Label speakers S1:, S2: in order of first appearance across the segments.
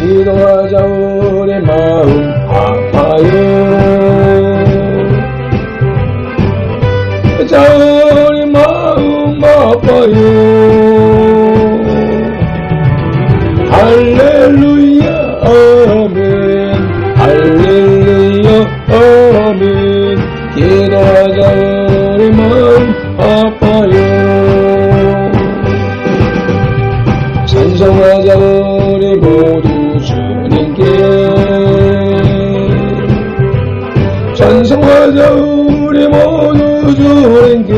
S1: 기도하자 우리 마음 아파요. 자 우리 마음 아파요. 할렐루야 아멘. 할렐루야 아멘. 기도하자 우리 마음 아파요. 찬송하자 우리 모두 주님께. 찬송하자 우리 모두 주님께.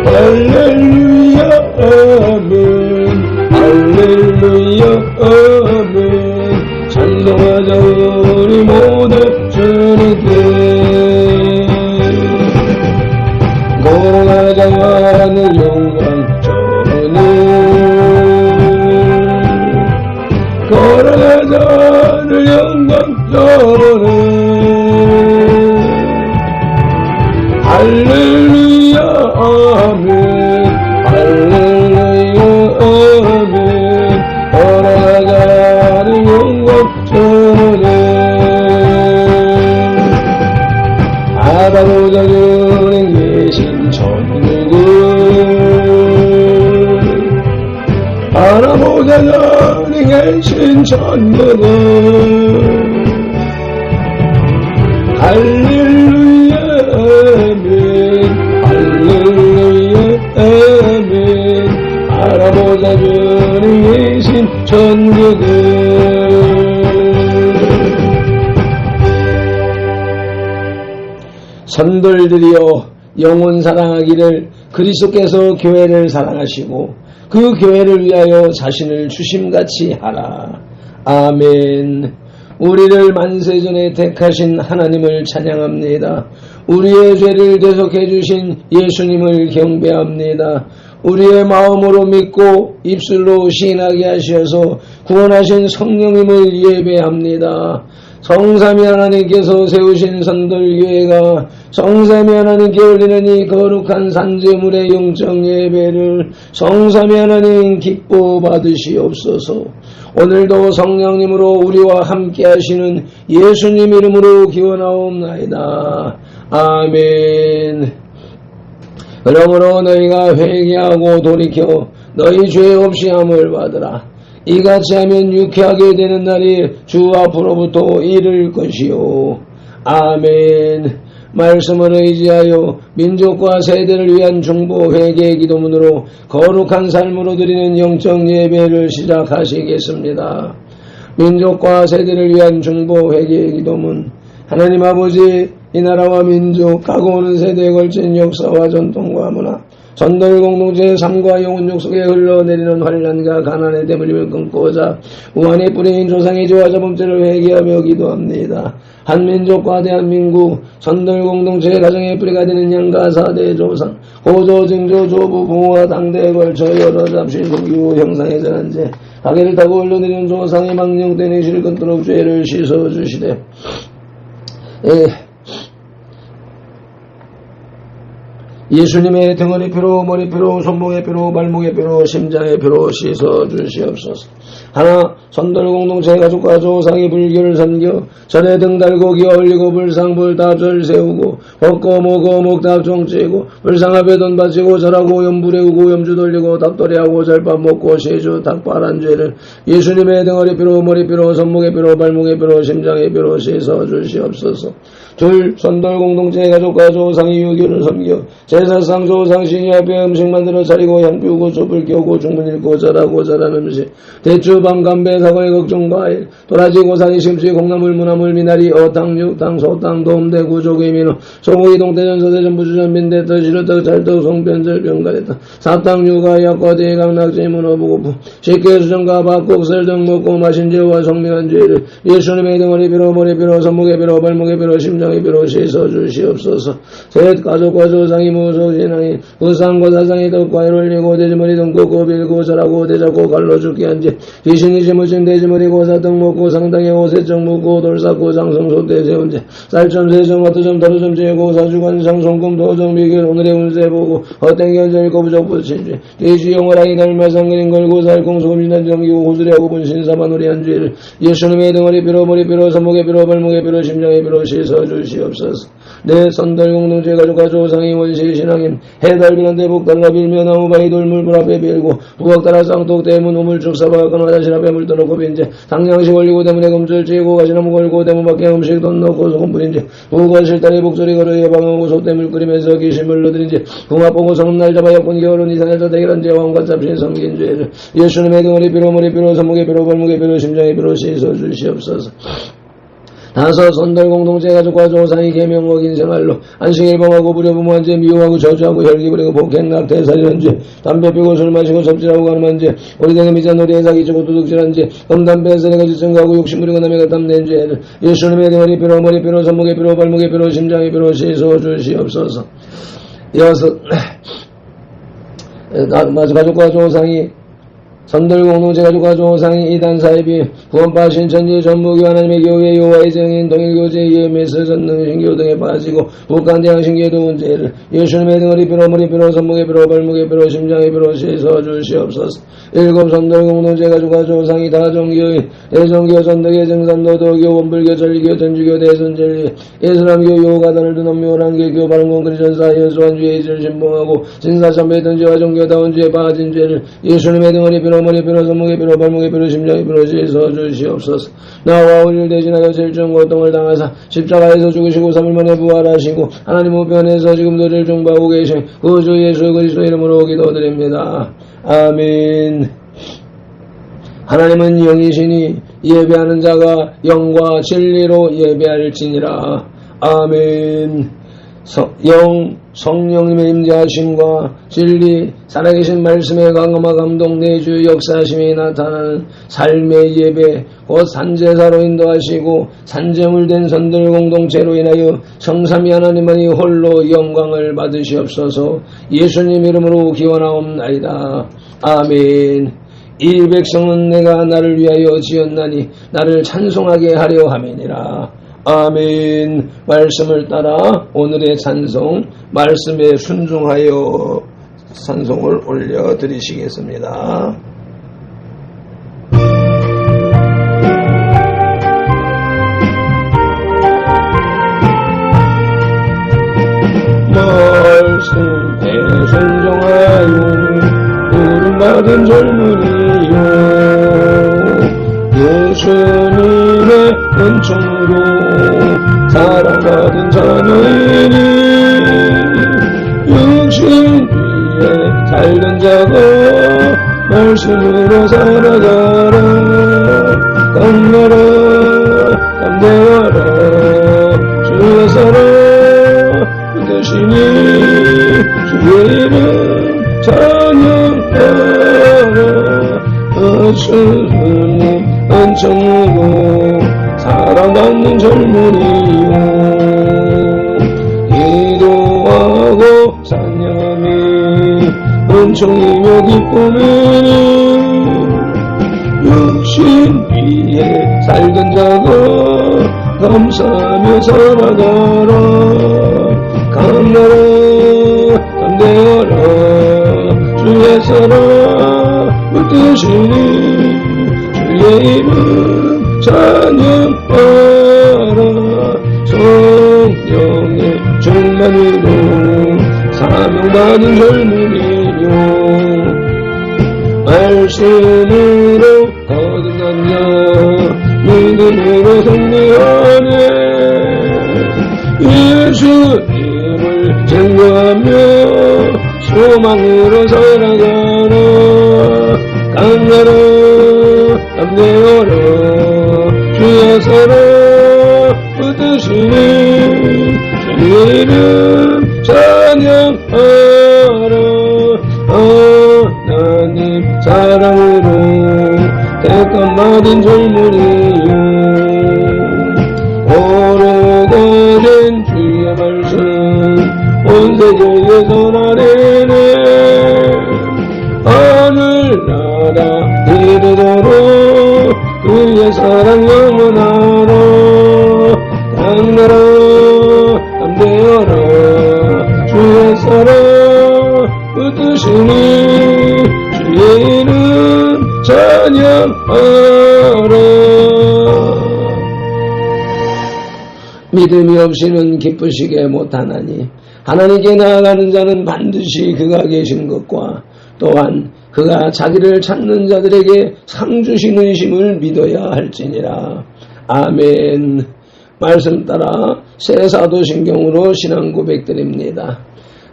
S1: 할렐루야 아멘. 할렐루야 아멘. 찬송하자 우리 모두 주님께. 고하자 하늘 영광 저는 걸어가자 하늘 영광 저는 할렐루야 아멘. 할렐루야 아멘. 걸어가자 하늘 영광 저는 알아보자 주님 계신 천국을. 알아보자 주님 계신 천국을. 할렐루야 아멘. 할렐루야 아멘. 알아보자 주님 계신 천국을. 선돌들이여 영혼 사랑하기를 그리스도께서 교회를 사랑하시고 그 교회를 위하여 자신을 주심같이 하라. 아멘. 우리를 만세전에 택하신 하나님을 찬양합니다. 우리의 죄를 대속해 주신 예수님을 경배합니다. 우리의 마음으로 믿고 입술로 시인하게 하셔서 구원하신 성령님을 예배합니다. 성삼위 하나님께서 세우신 선돌교회가 성삼위 하나님께 올리는 이 거룩한 산제물의 영적 예배를 성삼위 하나님 기뻐 받으시옵소서. 오늘도 성령님으로 우리와 함께 하시는 예수님 이름으로 기원하옵나이다. 아멘. 그러므로 너희가 회개하고 돌이켜 너희 죄 없이 함을 받으라. 이같이 하면 유쾌하게 되는 날이 주 앞으로부터 이를 것이요. 아멘. 말씀을 의지하여 민족과 세대를 위한 중보 회개 기도문으로 거룩한 삶으로 드리는 영적 예배를 시작하시겠습니다. 민족과 세대를 위한 중보 회개 기도문. 하나님 아버지, 이 나라와 민족, 가고 오는 세대에 걸친 역사와 전통과 문화, 전도의 공동체의 삶과 영혼 욕속에 흘러내리는 환난과 가난의 대물림을 끊고자 우한의 뿌리인 조상의 죄와 범죄를 회개하며 기도합니다. 한민족과 대한민국, 선돌 공동체의 가정의 뿌리가 되는 양가 사대 조상, 고조, 증조, 조부, 부모와 당대에 걸쳐 여러 잡신 공규 형상의 전한제, 가게를 타고 흘러내리는 조상의 망령된 행실을 끊도록 죄를 씻어주시되, 예수님의 등허리 피로, 머리 피로, 손목의 피로, 발목의 피로, 심장의 피로 씻어 주시옵소서. 하나, 선돌 공동체 가족과 조상이 불교를 섬겨 절에 등 달고 기어 올리고 불상 불답절 세우고 벗고 모고 목답 종치고 불상 앞에 돈 바치고 절하고 염불에우고 염주 돌리고 답돌이하고 절밥 먹고 세주 닭발한 죄를 예수님의 등허리 피로, 머리 피로, 손목의 피로, 발목의 피로, 심장의 피로 씻어 주시옵소서. 둘, 선돌 공동체 가족과 조상이 유교를 섬겨 제사상 조상 신이 앞에 음식 만들어 차리고 향 피우고 촛불 켜고 중문 읽고 절하고 절한 음식 대추 밤 감배 사과의 걱정 과일 도라지 고사리 심수이 콩나물 무나물 미나리 어탕 육탕 소탕 도움대구 조개 민어 소고기 동태전 서대전 부주전 민대떡 시루떡 찰떡 송편절 병가래떡 사탕 육아 약과대 강낙지 문어 부고부 식혜 수정과 밥국 설정 먹고 마신 죄와 성명한 죄를 예수님의 등허리 피로 머리 피로 손목의 피로 발목의 피로 심장 심장의 피로 씻어 주시옵소서. 셋 가족과 조상이 무속신앙이 부상과 사상이 덕과 이롤리고 돼지머리 등고 빌고 절하고 대잡고 갈로 죽게 한지 귀신이 지무친 돼지머리 고사 떡 먹고 상당히 오세정 묻고 돌쌓고 장성소 대세운제 쌀점 세점 화투점 다루점 제고 사주관 장송금 도정 비결 오늘의 운세 보고 헛된 견절 거부적 부친죄 돼지 영어랑이 달마상 그린 걸고 살공 소금진단 정기고 호수리하고 분신사마놀이 한 죄를 예수님의 등허리 뼈로 머리 뼈로 손목에 뼈로 발목에 뼈로 심장에 뼈로 씻어 주시옵소서. 내 선달 공동체 가족과 조상이 원시 신앙인 해달비난 대복 달라 빌며 나무 바위 돌물 물 앞에 빌고 부엌 따라 쌍독 대문 우물 축사바 건화 자신 앞에 물 떠놓고 빈제 당량식 올리고 대문에 금줄 찌고 가시나무 걸고 대문 밖에 음식 돈 넣고 소금 뿌린제 부엌 실달에 목소리 걸어 예방하고 솥대물 끓이면서 귀신물 넣어드린제 궁합 보고 성날 잡아 역분 겨울은 이상해서 대결한제 왕과 잡신 섬긴 죄를 예수님의 등허리 뼈로 머리 뼈로 손목에 뼈로 발목에 뼈로 심장에 뼈로 씻어 주시옵소서. 다섯 선달 공동체 가족과 조상이 계명 어긴 생활로 안식일 범하고 부려부모한 죄 미워하고 저주하고 혈기 부리고 폭행낙 대살이한 죄 담배 피고 술 마시고 섭질하고 가늠한 죄 오리댕이 미자 놀이에 사기치고 도둑질한 죄 금담배 세례가 증거하고 욕심 부리고 남의 것 탐낸 죄를 예수님의 등허리 뼈로 머리 뼈로 손목에 뼈로 발목에 뼈로 심장에 뼈로 씻어 주시옵소서. 여섯 가족과 조상이 선들 공동체 가족과 조상이 이단 사이비 구원파 신천지 전무교 하나님의 교회 요하의 정인 동일교제 예매서 전능 신교 등에 빠지고 북한대항 신교도 문제를 예수님의 등허리 뼈로 머리 뼈로 손목에 뼈로 발목에 뼈로 심장에 뼈로 씻어 주시옵소서. 일곱 선들 공동체 가족과 조상이 다종교인 대종교 선덕의 정산도 도교 원불교 전리교 전주교 대선전리 예수람교 요가단을 둔 엄묘란계교 바른공 그리전사 여수한주의 이절 신봉하고 신사참배 등죄와 종교다운 죄에 빠진 죄를 예수님의 등허리 뼈로 머리 뼈로 손목에 뼈로 발목에 뼈로 심장에 뼈로 씻어 주시옵소서. 나와 우리를 대신하여 질중 고통을 당하사 십자가에서 죽으시고 3일 만에 부활하시고 하나님 우편에서 지금도 를 중보하고 계신 구주 예수 그리스도 이름으로 기도드립니다. 아멘. 하나님은 영이시니 예배하는 자가 영과 진리로 예배할지니라. 아멘. 성령님의 임재하심과 진리 살아계신 말씀의 강함과 감동 내주 역사하심이 나타나는 삶의 예배 곧 산제사로 인도하시고 산제물 된 선들 공동체로 인하여 성삼위 하나님만이 홀로 영광을 받으시옵소서. 예수님 이름으로 기원하옵나이다. 아멘. 이 백성은 내가 나를 위하여 지었나니 나를 찬송하게 하려 함이니라. 아멘. 말씀을 따라 오늘의 찬송 말씀에 순종하여 찬송을 올려드리시겠습니다. 말씀에 순종하여 부름받은 젊은이요 예수님의 은총으로 사랑받은 자녀이니 육신 위에 살던 자가 말씀으로 살아가라. 감나라 감대하라 주의 사랑 믿으시니 주의 이름 찬양하라. 예수님 은총으로 사랑받는 젊은이요 기도하고 찬양함이 은총이며 기쁨이니 육신 위에 살던 자가 감사하며 살아가라. 감나라 감대하라 주의 사랑 붙드시니 주의 이름 찬양하라. 성령의 충만으로 사명받은 젊은이요 말씀으로 거듭난 자 믿음으로 승리하네. 예수님을 증거하며 소망으로 살아가라. 감나라 감내어라 주의 사랑 붙드시니 주의 이름 찬양하라. 하나님 사랑으로 택함 받은 젊은이요 오래되게 주의 사랑 영원하라. 땅나라 담대하라. 주의 사랑 붙드시니 주의 이름 찬양하라. 믿음이 없이는 기쁘시게 못하나니 하나님께 나아가는 자는 반드시 그가 계신 것과 또한 그가 자기를 찾는 자들에게 상 주시는 심을 믿어야 할지니라. 아멘. 말씀 따라 새 사도신경으로 신앙 고백드립니다.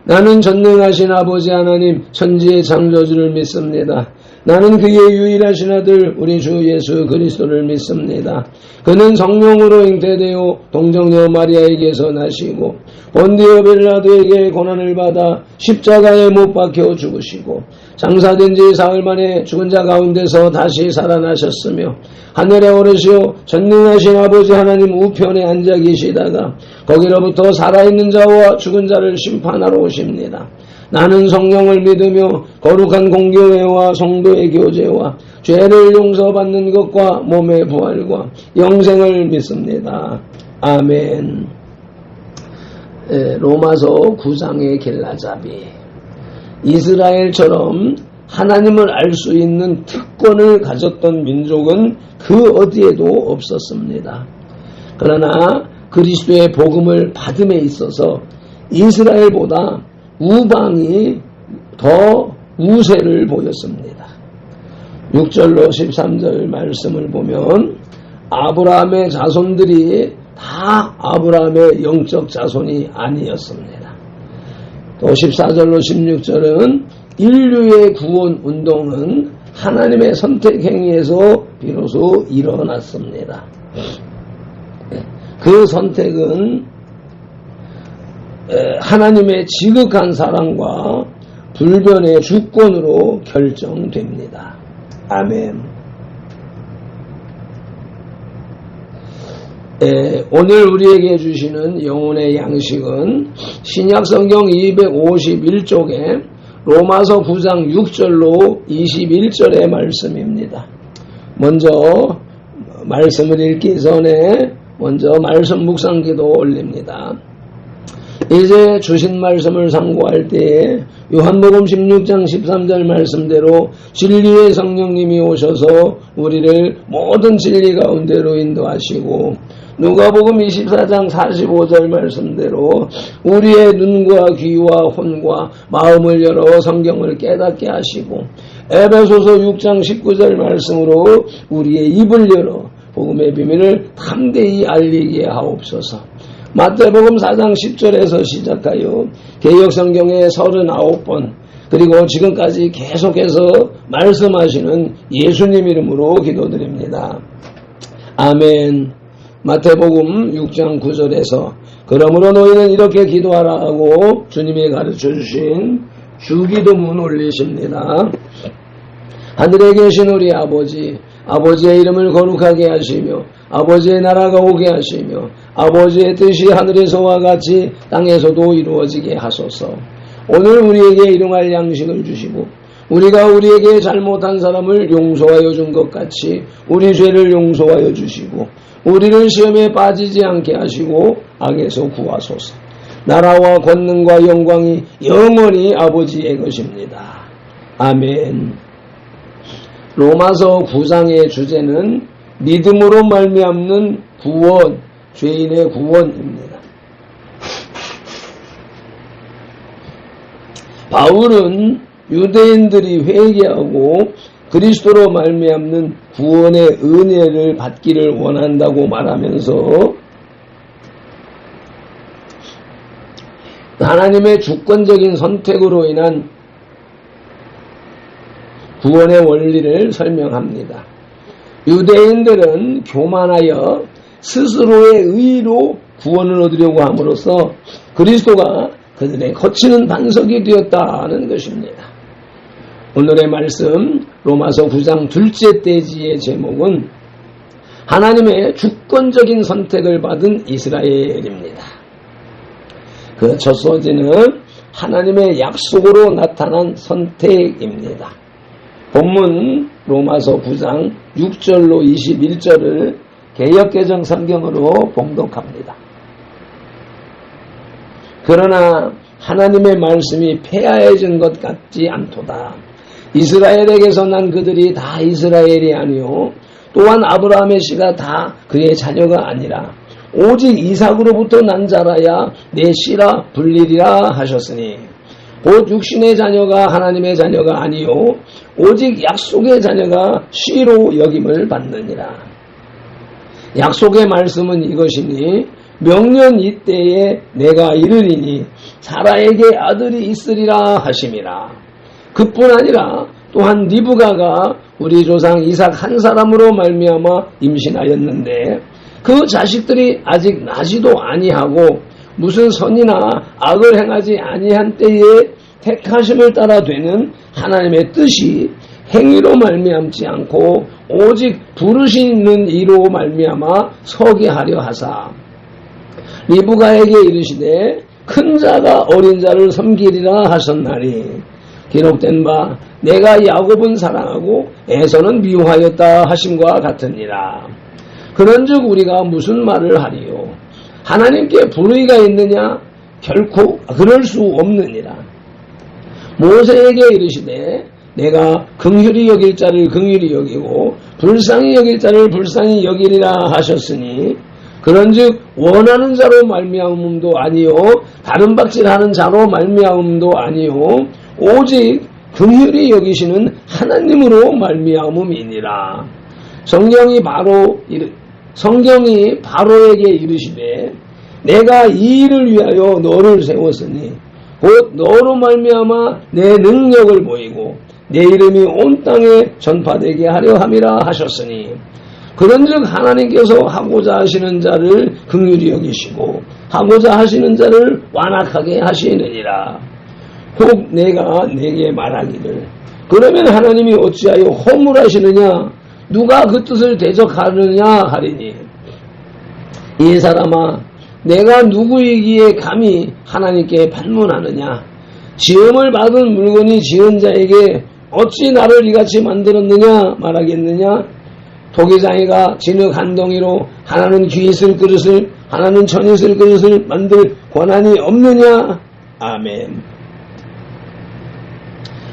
S1: 나는 전능하신 아버지 하나님 천지의 창조주를 믿습니다. 나는 그의 유일하신 아들 우리 주 예수 그리스도를 믿습니다. 그는 성령으로 잉태되어 동정녀 마리아에게서 나시고 본디오 빌라도에게 고난을 받아 십자가에 못 박혀 죽으시고 장사된 지 사흘 만에 죽은 자 가운데서 다시 살아나셨으며 하늘에 오르시어 전능하신 아버지 하나님 우편에 앉아 계시다가 거기로부터 살아있는 자와 죽은 자를 심판하러 오십니다. 나는 성령을 믿으며 거룩한 공교회와 성도의 교제와 죄를 용서받는 것과 몸의 부활과 영생을 믿습니다. 아멘. 로마서 9장의 길라잡이. 이스라엘처럼 하나님을 알 수 있는 특권을 가졌던 민족은 그 어디에도 없었습니다. 그러나 그리스도의 복음을 받음에 있어서 이스라엘보다 우방이 더 우세를 보였습니다. 6절로 13절 말씀을 보면 아브라함의 자손들이 다 아브라함의 영적 자손이 아니었습니다. 또 14절로 16절은 인류의 구원 운동은 하나님의 선택 행위에서 비로소 일어났습니다. 그 선택은 하나님의 지극한 사랑과 불변의 주권으로 결정됩니다. 아멘. 오늘 우리에게 주시는 영혼의 양식은 신약성경 251쪽에 로마서 9장 6절로 21절의 말씀입니다. 먼저 말씀을 읽기 전에 먼저 말씀 묵상기도 올립니다. 이제 주신 말씀을 상고할 때에 요한복음 16장 13절 말씀대로 진리의 성령님이 오셔서 우리를 모든 진리 가운데로 인도하시고 누가복음 24장 45절 말씀대로 우리의 눈과 귀와 혼과 마음을 열어 성경을 깨닫게 하시고 에베소서 6장 19절 말씀으로 우리의 입을 열어 복음의 비밀을 담대히 알리게 하옵소서. 마태복음 4장 10절에서 시작하여 개역성경의 39번 그리고 지금까지 계속해서 말씀하시는 예수님 이름으로 기도드립니다. 아멘. 마태복음 6장 9절에서 그러므로 너희는 이렇게 기도하라 하고 주님이 가르쳐주신 주기도문 올리십니다. 하늘에 계신 우리 아버지, 아버지의 이름을 거룩하게 하시며 아버지의 나라가 오게 하시며 아버지의 뜻이 하늘에서와 같이 땅에서도 이루어지게 하소서. 오늘 우리에게 일용할 양식을 주시고 우리가 우리에게 잘못한 사람을 용서하여 준 것 같이 우리 죄를 용서하여 주시고 우리를 시험에 빠지지 않게 하시고 악에서 구하소서. 나라와 권능과 영광이 영원히 아버지의 것입니다. 아멘. 로마서 9장의 주제는 믿음으로 말미암는 구원, 죄인의 구원입니다. 바울은 유대인들이 회개하고 그리스도로 말미암는 구원의 은혜를 받기를 원한다고 말하면서 하나님의 주권적인 선택으로 인한 구원의 원리를 설명합니다. 유대인들은 교만하여 스스로의 의로 구원을 얻으려고 함으로써 그리스도가 그들의 거치는 반석이 되었다는 것입니다. 오늘의 말씀 로마서 9장 둘째 대지의 제목은 하나님의 주권적인 선택을 받은 이스라엘입니다. 그 첫 소지는 하나님의 약속으로 나타난 선택입니다. 본문 로마서 9장 6절로 21절을 개역개정 성경으로 봉독합니다. 그러나 하나님의 말씀이 폐하해진 것 같지 않도다. 이스라엘에게서 난 그들이 다 이스라엘이 아니요 또한 아브라함의 씨가 다 그의 자녀가 아니라 오직 이삭으로부터 난 자라야 내 씨라 불리리라 하셨으니 곧 육신의 자녀가 하나님의 자녀가 아니요 오직 약속의 자녀가 씨로 여김을 받느니라. 약속의 말씀은 이것이니 명년 이때에 내가 이르리니 사라에게 아들이 있으리라 하심이라. 그뿐 아니라 또한 리브가가 우리 조상 이삭 한 사람으로 말미암아 임신하였는데 그 자식들이 아직 나지도 아니하고 무슨 선이나 악을 행하지 아니한 때에 택하심을 따라 되는 하나님의 뜻이 행위로 말미암지 않고 오직 부르시는 이로 말미암아 서게 하려 하사 리브가에게 이르시되 큰 자가 어린 자를 섬기리라 하셨나니 기록된 바 내가 야곱은 사랑하고 에서는 미워하였다 하심과 같으니라. 그런즉 우리가 무슨 말을 하리요? 하나님께 불의가 있느냐? 결코 그럴 수 없느니라. 모세에게 이르시되 내가 긍휼히 여길 자를 긍휼히 여기고 불쌍히 여길 자를 불쌍히 여기리라 하셨으니 그런즉 원하는 자로 말미암음도 아니요 다른 박질하는 자로 말미암음도 아니요 오직 긍휼히 여기시는 하나님으로 말미암음이니라. 성경이 바로에게 이르시되 내가 이 일을 위하여 너를 세웠으니 곧 너로 말미암아 내 능력을 보이고 내 이름이 온 땅에 전파되게 하려 함이라 하셨으니 그런즉 하나님께서 하고자 하시는 자를 긍휼히 여기시고 하고자 하시는 자를 완악하게 하시느니라. 혹 내가 내게 말하기를 그러면 하나님이 어찌하여 허물하시느냐 누가 그 뜻을 대적하느냐 하리니 이 사람아 내가 누구이기에 감히 하나님께 반문하느냐 지음을 받은 물건이 지은 자에게 어찌 나를 이같이 만들었느냐 말하겠느냐 토기장이가 진흙 한 덩이로 하나는 귀 있을 그릇을 하나는 천 있을 그릇을 만들 권한이 없느냐. 아멘.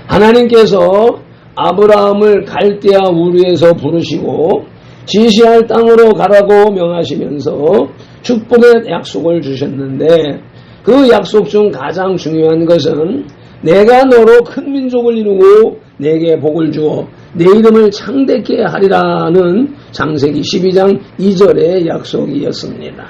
S1: 하나님께서 아브라함을 갈대아 우르에서 부르시고 지시할 땅으로 가라고 명하시면서 축복의 약속을 주셨는데 그 약속 중 가장 중요한 것은 내가 너로 큰 민족을 이루고 내게 복을 주어 내 이름을 창대케 하리라는 창세기 12장 2절의 약속이었습니다.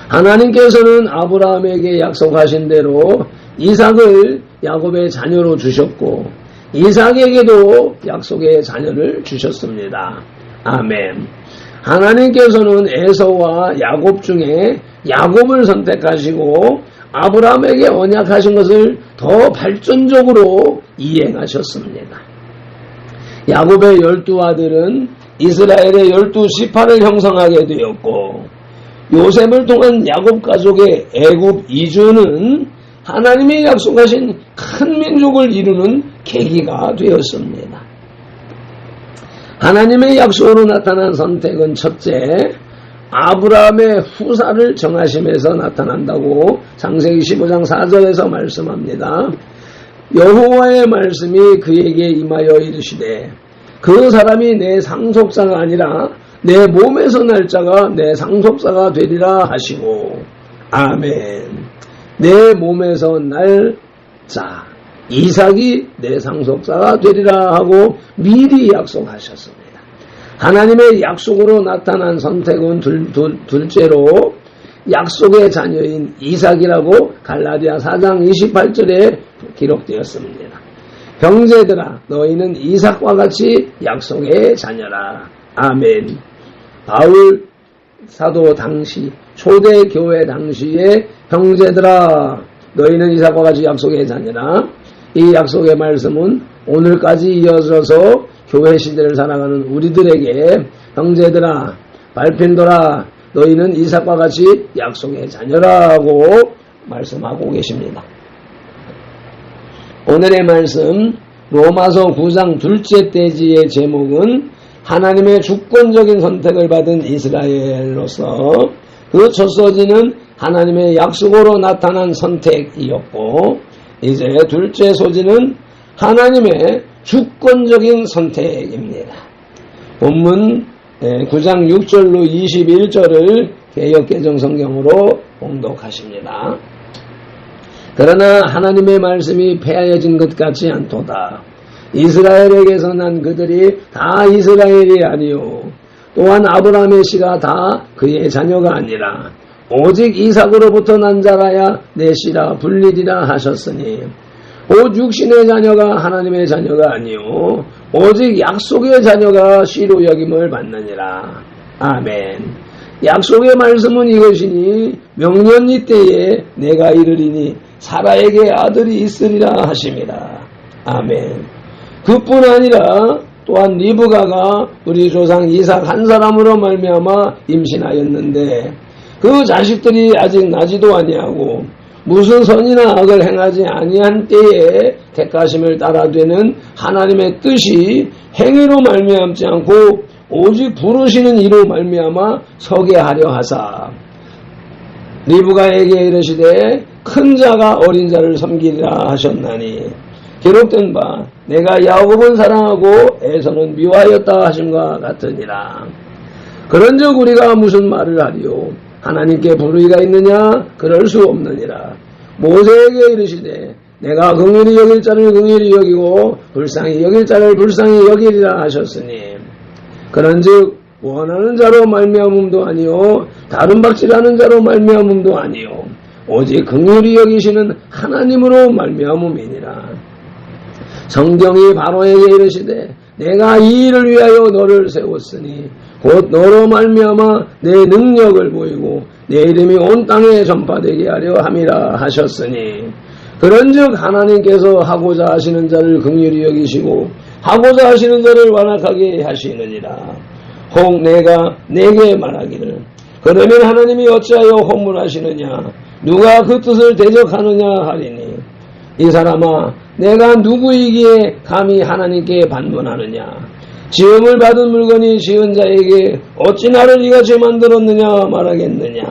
S1: 하나님께서는 아브라함에게 약속하신 대로 이삭을 야곱의 자녀로 주셨고 이삭에게도 약속의 자녀를 주셨습니다. 아멘. 하나님께서는 에서와 야곱 중에 야곱을 선택하시고 아브라함에게 언약하신 것을 더 발전적으로 이행하셨습니다. 야곱의 12아들은 이스라엘의 12지파를 형성하게 되었고 요셉을 통한 야곱 가족의 애굽 이주는 하나님이 약속하신 큰 민족을 이루는 계기가 되었습니다. 하나님의 약속으로 나타난 선택은 첫째, 아브라함의 후사를 정하심에서 나타난다고 창세기 15장 4절에서 말씀합니다. 여호와의 말씀이 그에게 임하여 이르시되 그 사람이 내 상속자가 아니라 내 몸에서 날 자가 내 상속자가 되리라 하시고 아멘. 내 몸에서 날 자 이삭이 내 상속자가 되리라 하고 미리 약속하셨습니다. 하나님의 약속으로 나타난 선택은 둘째로 약속의 자녀인 이삭이라고 갈라디아 4장 28절에 기록되었습니다. 형제들아 너희는 이삭과 같이 약속의 자녀라. 아멘. 바울 사도 당시 초대교회 당시에 형제들아 너희는 이삭과 같이 약속의 자녀라. 이 약속의 말씀은 오늘까지 이어져서 교회 시대를 살아가는 우리들에게 형제들아 발핀도라 너희는 이삭과 같이 약속의 자녀라고 말씀하고 계십니다. 오늘의 말씀 로마서 9장 둘째 대지의 제목은 하나님의 주권적인 선택을 받은 이스라엘로서 그 첫 소지는 하나님의 약속으로 나타난 선택이었고, 이제 둘째 소지는 하나님의 주권적인 선택입니다. 본문 9장 6절로 21절을 개역개정성경으로 봉독하십니다. 그러나 하나님의 말씀이 폐하여진 것 같지 않도다. 이스라엘에게서 난 그들이 다 이스라엘이 아니요 또한 아브라함의 씨가 다 그의 자녀가 아니라 오직 이삭으로부터 난 자라야 내 씨라 불리리라 하셨으니 곧 육신의 자녀가 하나님의 자녀가 아니요 오직 약속의 자녀가 씨로 여김을 받느니라. 아멘. 약속의 말씀은 이것이니 명년이 때에 내가 이르리니 사라에게 아들이 있으리라 하심이라. 아멘. 그뿐 아니라 또한 리브가가 우리 조상 이삭 한 사람으로 말미암아 임신하였는데 그 자식들이 아직 나지도 아니하고 무슨 선이나 악을 행하지 아니한 때에 택하심을 따라 되는 하나님의 뜻이 행위로 말미암지 않고 오직 부르시는 이로 말미암아 서게 하려 하사 리브가에게 이르시되 큰 자가 어린 자를 섬기리라 하셨나니 기록된 바 내가 야곱은 사랑하고 에서는 미워하였다 하심과 같으니라. 그런즉 우리가 무슨 말을 하리요? 하나님께 불의가 있느냐? 그럴 수 없느니라. 모세에게 이르시되 내가 긍휼히 여길 자를 긍휼히 여기고 불쌍히 여길 자를 불쌍히 여기리라 하셨으니 그런즉 원하는 자로 말미암음도 아니요 다른 박질하는 자로 말미암음도 아니요 오직 긍휼히 여기시는 하나님으로 말미암음이니라. 성경이 바로에게 이르시되 내가 이 일을 위하여 너를 세웠으니 곧 너로 말미암아 내 능력을 보이고 내 이름이 온 땅에 전파되게 하려 함이라 하셨으니 그런즉 하나님께서 하고자 하시는 자를 긍휼히 여기시고 하고자 하시는 자를 완악하게 하시느니라. 혹 내가 내게 말하기를 그러면 하나님이 어찌하여 허물하시느냐 누가 그 뜻을 대적하느냐 하리니 이 사람아 내가 누구이기에 감히 하나님께 반문하느냐 지음을 받은 물건이 지은 자에게 어찌 나를 이같이 만들었느냐 말하겠느냐.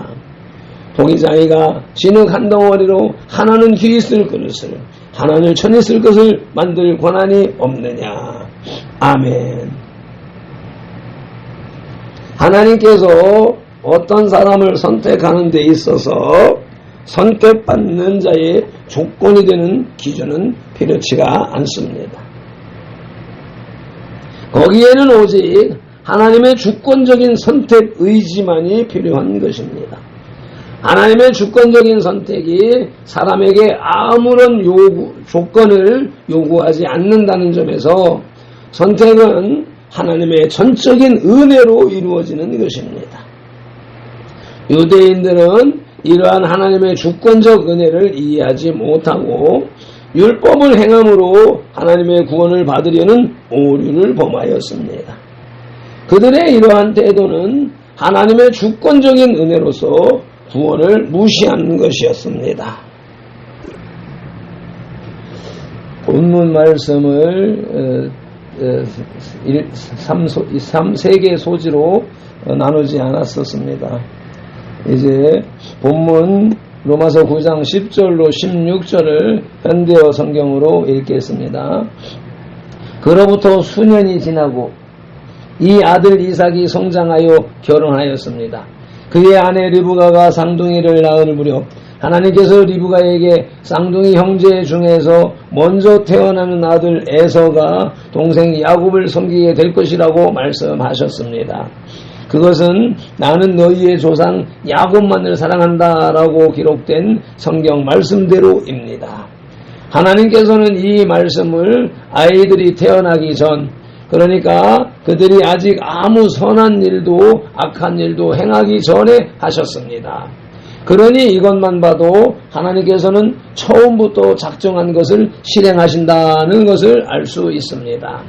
S1: 동이장이가 진흙 한 덩어리로 하나는 귀 있을 그릇을 하나는 천 있을 것을 만들 권한이 없느냐. 아멘. 하나님께서 어떤 사람을 선택하는 데 있어서 선택받는 자의 조건이 되는 기준은 필요치가 않습니다. 거기에는 오직 하나님의 주권적인 선택 의지만이 필요한 것입니다. 하나님의 주권적인 선택이 사람에게 아무런 조건을 요구하지 않는다는 점에서 선택은 하나님의 전적인 은혜로 이루어지는 것입니다. 유대인들은 이러한 하나님의 주권적 은혜를 이해하지 못하고 율법을 행함으로 하나님의 구원을 받으려는 오류를 범하였습니다. 그들의 이러한 태도는 하나님의 주권적인 은혜로서 구원을 무시한 것이었습니다. 본문 말씀을 3개 소지로 나누지 않았었습니다. 이제 본문 로마서 9장 10절로 16절을 현대어 성경으로 읽겠습니다. 그로부터 수년이 지나고 이 아들 이삭이 성장하여 결혼하였습니다. 그의 아내 리브가가 쌍둥이를 낳을 무렵 하나님께서 리브가에게 쌍둥이 형제 중에서 먼저 태어나는 아들 에서가 동생 야곱을 섬기게 될 것이라고 말씀하셨습니다. 그것은 나는 너희의 조상 야곱만을 사랑한다라고 기록된 성경 말씀대로입니다. 하나님께서는 이 말씀을 아이들이 태어나기 전, 그러니까 그들이 아직 아무 선한 일도 악한 일도 행하기 전에 하셨습니다. 그러니 이것만 봐도 하나님께서는 처음부터 작정한 것을 실행하신다는 것을 알 수 있습니다.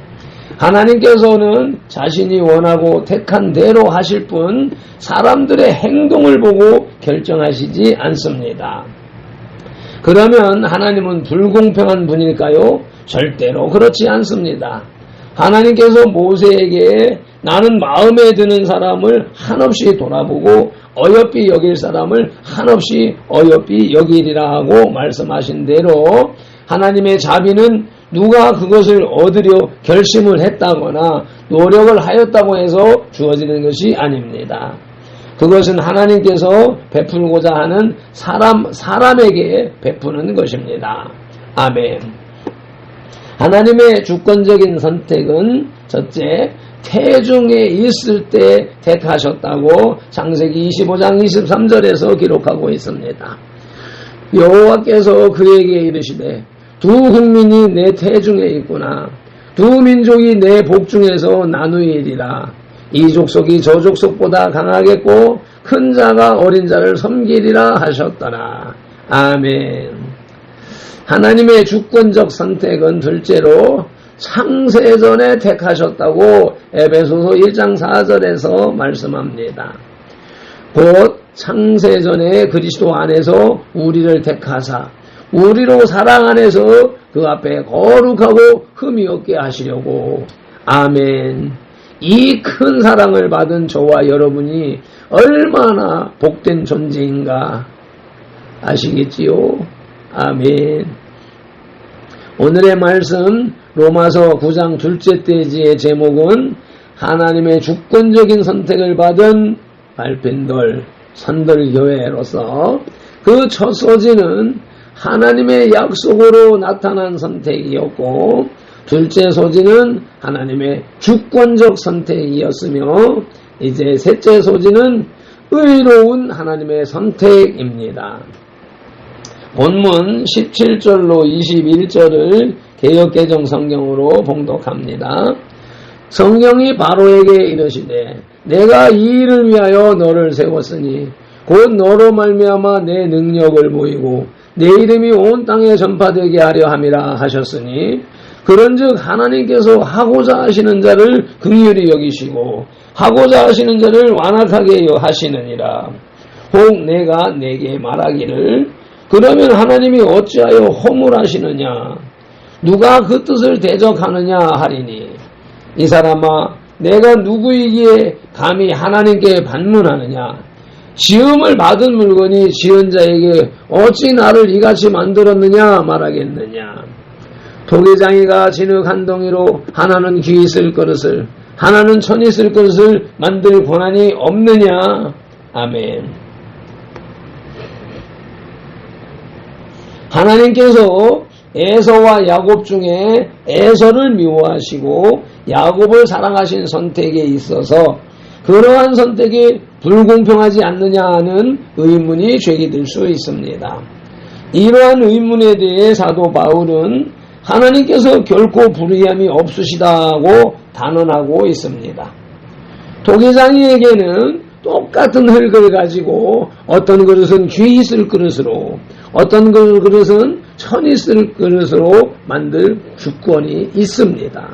S1: 하나님께서는 자신이 원하고 택한 대로 하실 뿐 사람들의 행동을 보고 결정하시지 않습니다. 그러면 하나님은 불공평한 분일까요? 절대로 그렇지 않습니다. 하나님께서 모세에게 나는 마음에 드는 사람을 한없이 돌아보고 어여삐 여길 사람을 한없이 어여삐 여기리라 하고 말씀하신 대로 하나님의 자비는 누가 그것을 얻으려 결심을 했다거나 노력을 하였다고 해서 주어지는 것이 아닙니다. 그것은 하나님께서 베풀고자 하는 사람에게 베푸는 것입니다. 아멘. 하나님의 주권적인 선택은 첫째, 태중에 있을 때 택하셨다고 창세기 25장 23절에서 기록하고 있습니다. 여호와께서 그에게 이르시되 두 국민이 내 태중에 있구나. 두 민족이 내 복중에서 나누이리라. 이 족속이 저 족속보다 강하겠고 큰 자가 어린 자를 섬기리라 하셨더라. 아멘. 하나님의 주권적 선택은 둘째로 창세전에 택하셨다고 에베소서 1장 4절에서 말씀합니다. 곧 창세전에 그리스도 안에서 우리를 택하사 우리로 사랑 안에서 그 앞에 거룩하고 흠이 없게 하시려고. 아멘. 이 큰 사랑을 받은 저와 여러분이 얼마나 복된 존재인가 아시겠지요? 아멘. 오늘의 말씀 로마서 9장 둘째 대지의 제목은 하나님의 주권적인 선택을 받은 발핀돌 선돌교회로서 그 첫 소지는 하나님의 약속으로 나타난 선택이었고 둘째 소지는 하나님의 주권적 선택이었으며 이제 셋째 소지는 의로운 하나님의 선택입니다. 본문 17절로 21절을 개역개정 성경으로 봉독합니다. 성경이 바로에게 이르시되 내가 이 일을 위하여 너를 세웠으니 곧 너로 말미암아 내 능력을 보이고 내 이름이 온 땅에 전파되게 하려 함이라 하셨으니 그런즉 하나님께서 하고자 하시는 자를 긍휼히 여기시고 하고자 하시는 자를 완악하게 하시느니라. 혹 내가 내게 말하기를 그러면 하나님이 어찌하여 허물하시느냐 누가 그 뜻을 대적하느냐 하리니 이 사람아 내가 누구이기에 감히 하나님께 반문하느냐 지음을 받은 물건이 지은 자에게 어찌 나를 이같이 만들었느냐 말하겠느냐. 도개장이가 진흙 한 덩이로 하나는 귀 있을 그릇을 하나는 천 있을 그릇을 만들 권한이 없느냐. 아멘. 하나님께서 에서와 야곱 중에 에서를 미워하시고 야곱을 사랑하신 선택에 있어서 그러한 선택이 불공평하지 않느냐 하는 의문이 제기될 수 있습니다. 이러한 의문에 대해 사도 바울은 하나님께서 결코 불의함이 없으시다고 단언하고 있습니다. 도개장이에게는 똑같은 흙을 가지고 어떤 그릇은 귀 있을 그릇으로 어떤 그릇은 천 있을 그릇으로 만들 주권이 있습니다.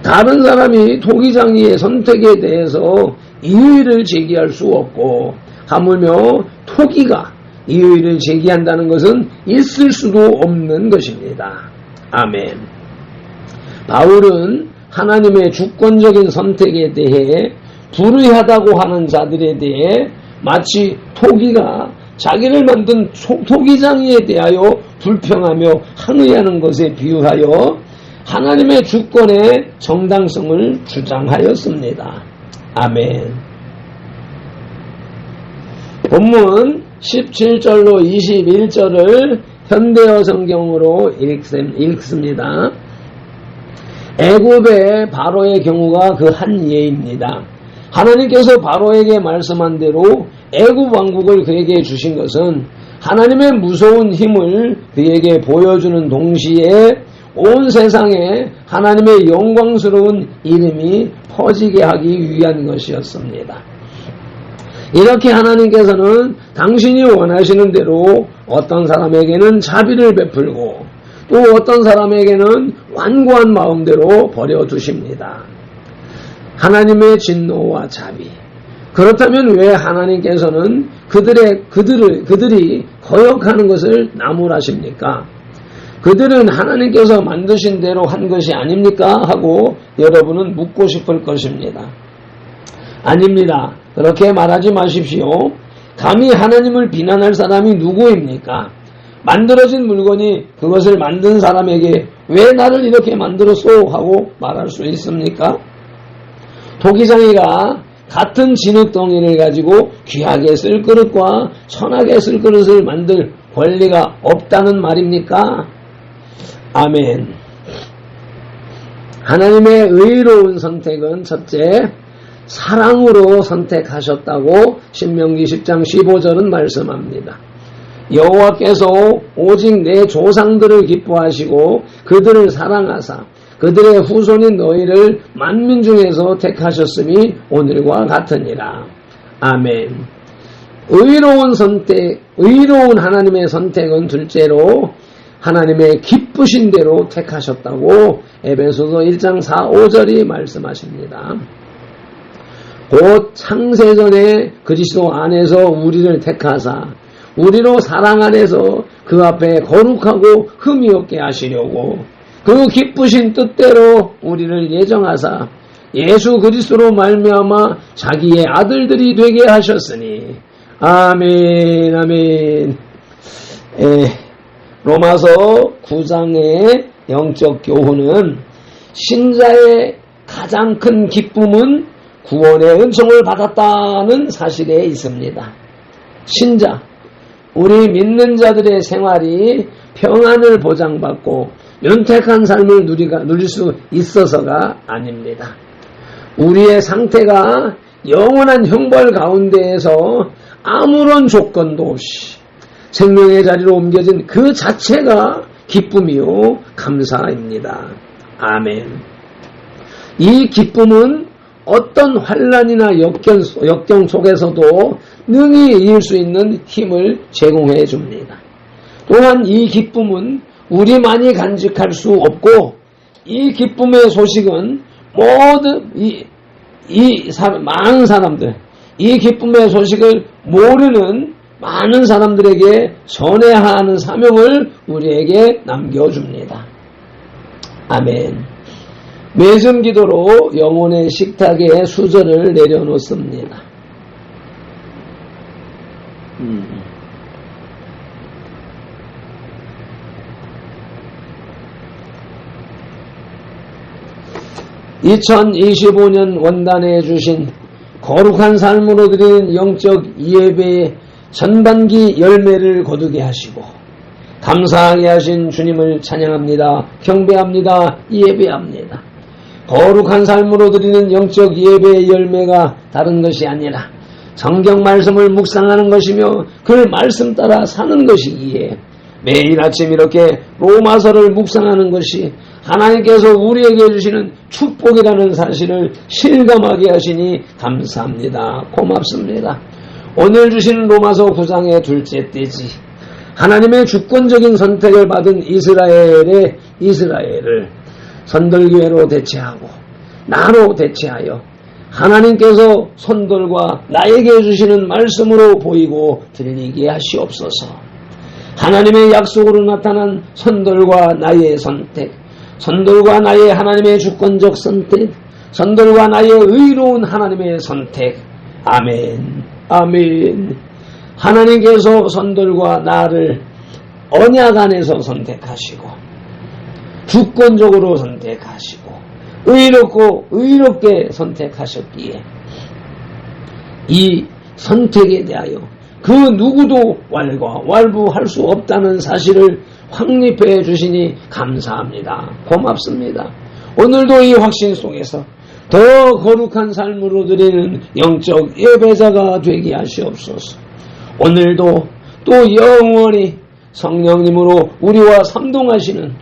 S1: 다른 사람이 도기장이의 선택에 대해서 이의를 제기할 수 없고 하물며 토기가 이의를 제기한다는 것은 있을 수도 없는 것입니다. 아멘. 바울은 하나님의 주권적인 선택에 대해 불의하다고 하는 자들에 대해 마치 토기가 자기를 만든 토기장이에 대하여 불평하며 항의하는 것에 비유하여 하나님의 주권의 정당성을 주장하였습니다. 아멘. 본문 17절로 21절을 현대어 성경으로 읽습니다. 애굽의 바로의 경우가 그 한 예입니다. 하나님께서 바로에게 말씀한 대로 애굽 왕국을 그에게 주신 것은 하나님의 무서운 힘을 그에게 보여주는 동시에 온 세상에 하나님의 영광스러운 이름이 퍼지게 하기 위한 것이었습니다. 이렇게 하나님께서는 당신이 원하시는 대로 어떤 사람에게는 자비를 베풀고 또 어떤 사람에게는 완고한 마음대로 버려두십니다. 하나님의 진노와 자비. 그렇다면 왜 하나님께서는 그들이 거역하는 것을 나무라십니까? 그들은 하나님께서 만드신 대로 한 것이 아닙니까? 하고 여러분은 묻고 싶을 것입니다. 아닙니다. 그렇게 말하지 마십시오. 감히 하나님을 비난할 사람이 누구입니까? 만들어진 물건이 그것을 만든 사람에게 왜 나를 이렇게 만들었소? 하고 말할 수 있습니까? 토기장이가 같은 진흙덩이를 가지고 귀하게 쓸 그릇과 천하게 쓸 그릇을 만들 권리가 없다는 말입니까? 아멘. 하나님의 의로운 선택은 첫째, 사랑으로 선택하셨다고 신명기 10장 15절은 말씀합니다. 여호와께서 오직 내 조상들을 기뻐하시고 그들을 사랑하사 그들의 후손인 너희를 만민 중에서 택하셨음이 오늘과 같으니라. 아멘. 의로운 선택, 의로운 하나님의 선택은 둘째로 하나님의 기쁘신 대로 택하셨다고 에베소서 1장 4, 5절이 말씀하십니다. 곧 창세전에 그리스도 안에서 우리를 택하사 우리로 사랑 안에서 그 앞에 거룩하고 흠이 없게 하시려고 그 기쁘신 뜻대로 우리를 예정하사 예수 그리스도로 말미암아 자기의 아들들이 되게 하셨으니 아멘. 아멘. 로마서 9장의 영적 교훈은 신자의 가장 큰 기쁨은 구원의 은총을 받았다는 사실에 있습니다. 신자, 우리 믿는 자들의 생활이 평안을 보장받고 윤택한 삶을 누릴 수 있어서가 아닙니다. 우리의 상태가 영원한 형벌 가운데에서 아무런 조건도 없이 생명의 자리로 옮겨진 그 자체가 기쁨이요 감사입니다. 아멘. 이 기쁨은 어떤 환난이나 역경 속에서도 능히 이길 수 있는 힘을 제공해 줍니다. 또한 이 기쁨은 우리만이 간직할 수 없고 이 기쁨의 소식은 모든 많은 사람들, 이 기쁨의 소식을 모르는 많은 사람들에게 전해야 하는 사명을 우리에게 남겨줍니다. 아멘. 매점 기도로 영혼의 식탁에 수저를 내려놓습니다. 2025년 원단에 주신 거룩한 삶으로 드리는 영적 예배의 전반기 열매를 거두게 하시고 감사하게 하신 주님을 찬양합니다. 경배합니다. 예배합니다. 거룩한 삶으로 드리는 영적 예배의 열매가 다른 것이 아니라 성경 말씀을 묵상하는 것이며 그 말씀 따라 사는 것이기에 매일 아침 이렇게 로마서를 묵상하는 것이 하나님께서 우리에게 주시는 축복이라는 사실을 실감하게 하시니 감사합니다. 고맙습니다. 오늘 주신 로마서 9장의 둘째 띠지 하나님의 주권적인 선택을 받은 이스라엘을 선돌교회로 대체하고 나로 대체하여 하나님께서 선돌과 나에게 주시는 말씀으로 보이고 들리게 하시옵소서. 하나님의 약속으로 나타난 선돌과 나의 선택, 선돌과 나의 하나님의 주권적 선택, 선돌과 나의 의로운 하나님의 선택. 아멘. 아멘. 하나님께서 선돌과 나를 언약 안에서 선택하시고 주권적으로 선택하시고 의롭고 의롭게 선택하셨기에 이 선택에 대하여 그 누구도 왈부할 수 없다는 사실을 확립해 주시니 감사합니다. 고맙습니다. 오늘도 이 확신 속에서 더 거룩한 삶으로 드리는 영적 예배자가 되게 하시옵소서. 오늘도 또 영원히 성령님으로 우리와 삼동하시는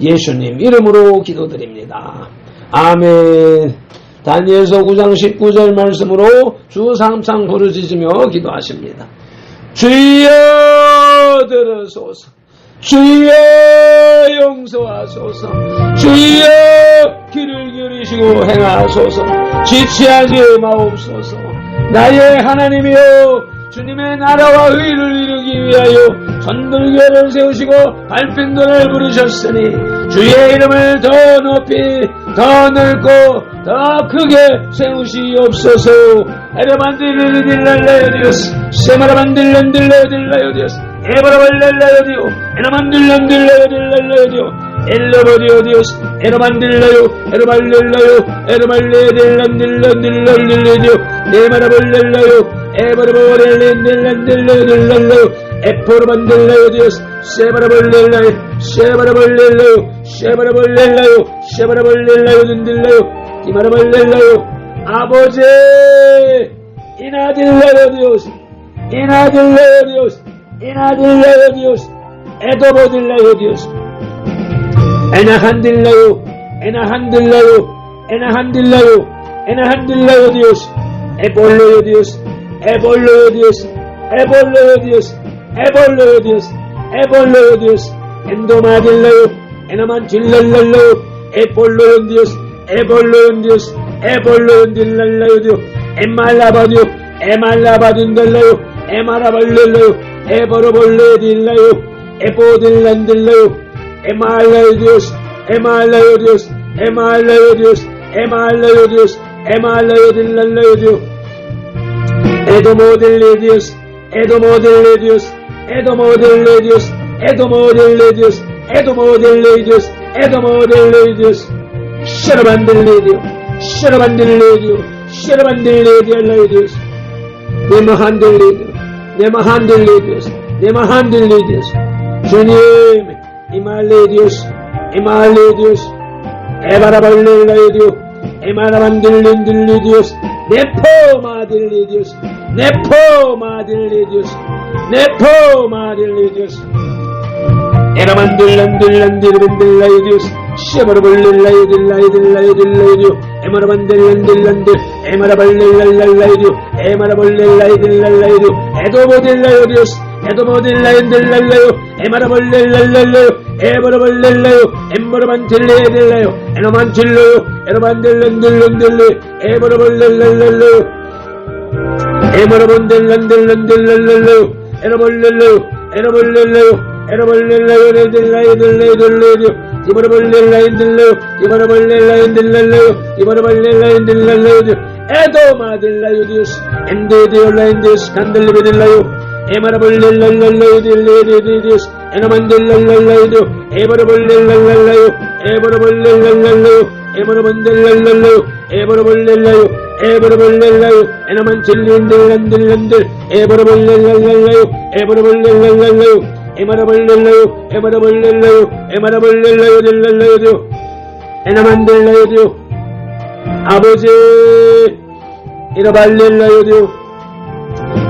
S1: 예수님 이름으로 기도드립니다. 아멘. 다니엘서 9장 19절 말씀으로 주 삼창 부르짖으며 기도하십니다. 주여 들으소서. 주여 용서하소서. 주여 귀를 기울이시고 행하소서. 지체하지 마옵소서. 나의 하나님이여 주님의 나라와 의를 이루기 위하여 전불교를 세우시고 발핀도를 부르셨으니 주의 이름을 더 높이 더 넓고 더 크게 세우시옵소서. 에라만딜릴릴랄라요디오스 세마라만딜란딜라요딜라요디오스 에바라발랄라요디오 에라만딜란딜라요딜랄라요디오 엘라버디오디오스 에라만딜라요 에라발릴라요 에라발레딜란딜란딜란딜라요 네마라볼랄라요 에바라볼렐린딜란딜라요딜랄라요 에포르만딜라요디오스 세바라볼렐라요 세바라볼렐라요 세바라볼렐라요 세바라볼렐라요 딘딜라요 디마라볼렐라요 아버지 이나딜라요 디오스 이나딜라요 디오스 이나딜라요 디오스 에도보딜라요 디오스 에나한딜라요 에나한딜라요 에나한딜라요 에나한딜라요 디오스 에볼로요 디오스 에볼로요 디오스 에볼로요 디오스 에볼로요 디오스 에볼로요 디오스 엔도마딜라요 에나만딜랄랄라요 에볼로요 디오스 에볼로요 디오스 에볼로요 딜랄라요 디오 에말라바디오 에말라바딘달라요 에마라발렐라요 에버로볼레딜라요 에보딜란딜라요 에말라요 디오스 에말라요 디오스 에말라요 디오스 에말라요 디오스 에말라요 딜랄라요 디오 에도모딜레디오스 에도모딜레디오스 에도모딜레디오스 에도모딜레디오스 에도모딜레디오스 에도모딜레디오스 셔러반딜레디오 셔러반딜레디오 셔러반딜레디알라이디오스 네마한딜레디오 네마한딜레디오스 네마한딜레디오스 주님 이말레디오스 이말레디오스 에바라발렐라이디오 에마라반딜린딜레디오스 네포마딜레디오스 네포마딜레디오스 네포마딜레디오스 에라만딜란딜란딜빈딜라이디오스 셔버르볼렐라이딜라이딜라이딜라이디오 에마라반딜란딜란딜 에마라발렐랄랄라이디오 에마라볼렐라이딜랄라이디오 에도보딜라이디오스 에도모딜라인딜랄라요 에마라볼렐랄랄라요 에버라볼렐라요 엠버라반틸레딜라요 에노만틸라요 에노만딜란딜란딜레 에버라볼렐랄랄라요 에마라본딜란딜란딜랄라요 에노볼렐라요 에노볼렐라요 에노볼렐라요 레딜라이딜라이딜라이디오 이버라볼렐라인딜라요 이버라볼렐라인딜랄라요 이버라볼렐라인딜랄라요 에도마딜라요 디오스 엔데디올라인디오스 간들리베딜라요 에마라볼렐랄랄라이딜레디디오스 에나만딜랄랄라이디오 에버라볼렐랄랄라요 에버라볼렐랄랄라요 에버라본딜랄랄라요 에버라볼렐라요 에버라볼렐라요 에나만틸린딜란딜란딜 에버라볼렐랄랄라요 에버라볼렐랄라요 에마라볼렐라요 에마라볼렐라요 에마라볼렐라요 딜랄라요디오 에나만딜라요디오 아버지 이라발렐라요디오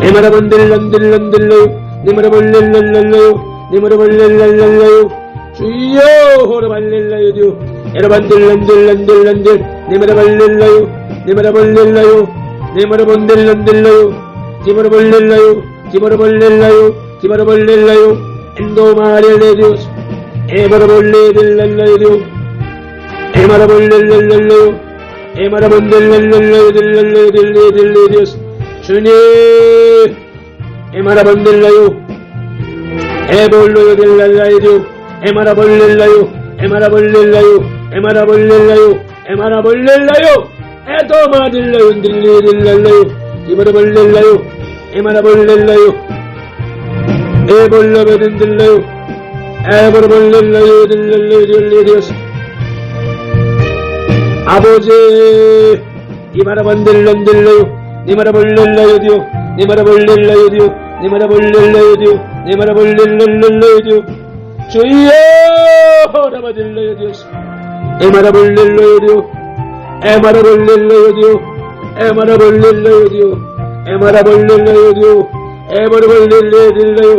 S1: 에마라본딜란딜란딜라요 니마라볼렐랄랄라요 니마라볼렐랄랄라요 주여 호라발렐라요디오 에라반딜란딜란딜란딜 니마라발렐라요 니마라볼렐라요 니마라본딜란딜라요 디마라볼렐라요 디마라볼렐라요 디마라볼렐라요 엔도마렐레디오스 에마라볼레딜랄라요디오 에마라볼렐랄랄라요 에마라본딜랄랄라요 딜랄라요딜레딜레디오스 주님 에마라본딜라요 에볼로요 딜랄라요디오 에마라볼렐라요 에마라볼렐라요 에마라볼렐라요 에마라볼렐라요 에도마딜라요 딜레딜랄라요 디마라볼렐라요 에마라볼렐라요 에볼라베딘딜라요 에버볼렐라요 딜랄라요 딜레디오스 아버지 이마라반딜란딜라요 니마라볼렐라요디오 니마라볼렐라요디오 니마라볼렐라요디오 니마라볼렐랄랄라요디오 주여 호라바딜라요디오스 에마라볼렐라요디오 에마라볼렐라요디오 에마라볼렐라요디오 에마라볼렐라요디오 에마라볼렐라요딜라요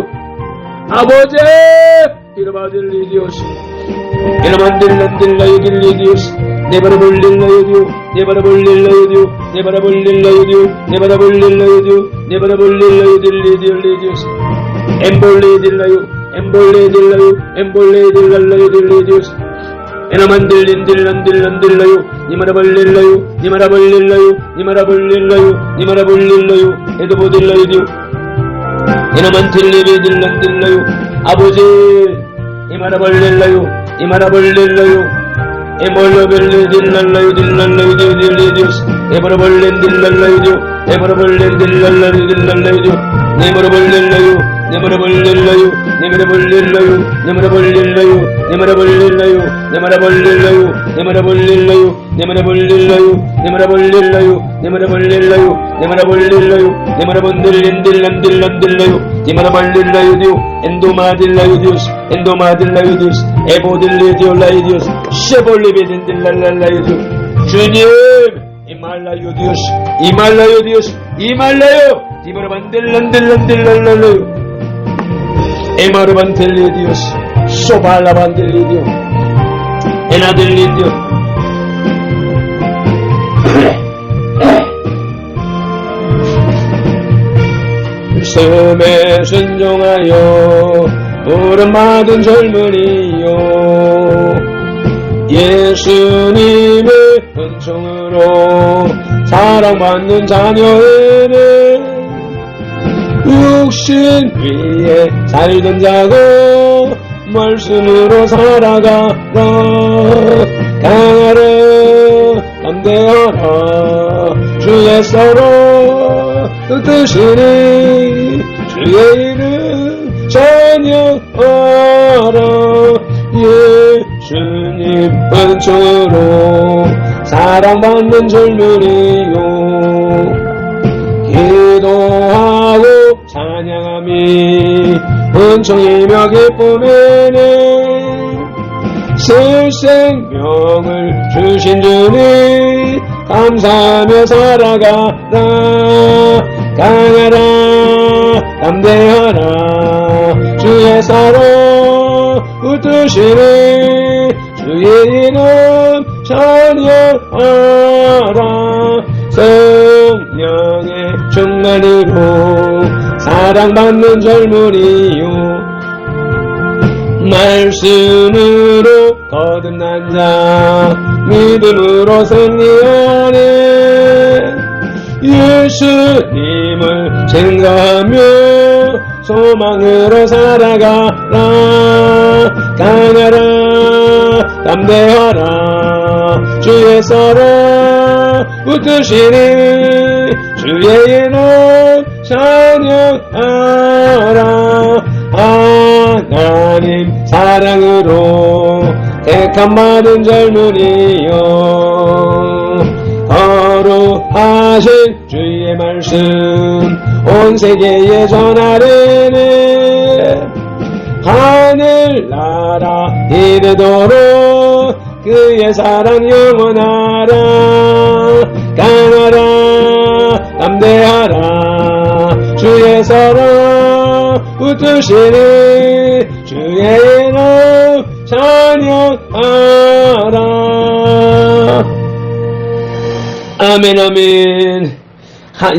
S1: 아버지 이라바딜리디오스 이라만딜란딜라요딜리디오스 네바라볼렐라요디오 네바라볼렐라요디오 네바라볼렐라요디오 네바라볼렐라요디오 네바라볼렐라요딜리디올리디오스 엠볼레딜라요 엠볼레딜라요 엠볼레딜랄라요딜리디오스 에나만딜린딜란딜란딜라요 니마라볼렐라요 니마라볼렐라요 니마라볼렐라요 니마라볼렐라요 에도보딜라요디오 이놈은 딜리비딜런딜러요 아버지 이마라 벌릴러요 이마라 벌릴러요 에몰로 벌리 딜랄라요 딜랄라요 딜리디오스 에버로 벌린 딜랄라요 에버로 벌린 딜랄라요 딜랄라요 네모로 벌릴러요 네모로 벌릴러요 네모로 벌릴러요 네모로 벌릴러요 네모로 벌릴러요 네모로 벌릴러요 네모로 벌릴러요 네모로 벌릴러요 네모로 벌릴러요 네모로 벌릴러요 네모로 벌릴러요 네모로 번들린 딜람 딜람 딜러요 네모로 벌릴러요 디오 엔도마딜라요 디오스 엔도마딜라요 디오스 에보딜리디오 라이디오스 쉐볼리비딘 딜랄랄라요 디오 주님 이말라요 디오스 이말라요 디오스 이말라요 디모르반딜란딜란딜랄랄라요 에마르반딜리디오스 소발라반딜리디오 에나딜리디오 말씀에 순종하여 부름받은 젊은이요 예수님의 은총으로 사랑받는 자녀에는 육신 위에 살던 자고 말씀으로 살아가라 강하라 담대하라 주의 서로 뜻이니 주의 이름 찬양하라 예수님 은총으로 사랑받는 젊은이요 기도하고 찬양함이 은총이며 기쁨이니 새 생명을 주신 주님 감사하며 살아가라 강하라 담대하라 주의 사랑 붙드시니 주의 이름 찬양하라 성령의 충만으로 사랑받는 젊은이요 말씀으로 거듭난 자 믿음으로 승리하네 예수님을 증거하며 소망으로 살아가라 강하라 담대하라 주의 사랑 붙드시니 주의 이름 찬양하라 하나님 사랑으로 택함받은 젊은이여 거룩하신 주의 말씀 온 세계에 전하리니 하늘나라 이르도록 그의 사랑 영원하라 강하라 담대하라 주의 사랑 붙드시니 주의 이름 찬양하라 아멘 아멘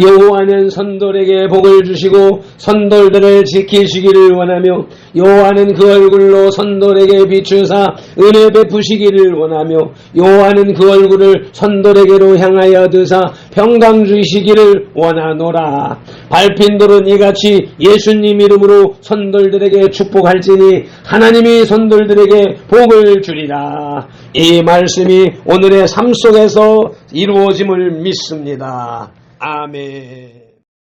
S1: 여호와는 선돌에게 복을 주시고 선돌들을 지키시기를 원하며 여호와는 그 얼굴로 선돌에게 비추사 은혜 베푸시기를 원하며 여호와는 그 얼굴을 선돌에게로 향하여 드사 평강 주시기를 원하노라. 밟힌 돌은 이같이 예수님 이름으로 선돌들에게 축복할지니 하나님이 선돌들에게 복을 주리라. 이 말씀이 오늘의 삶 속에서 이루어짐을 믿습니다. 아멘.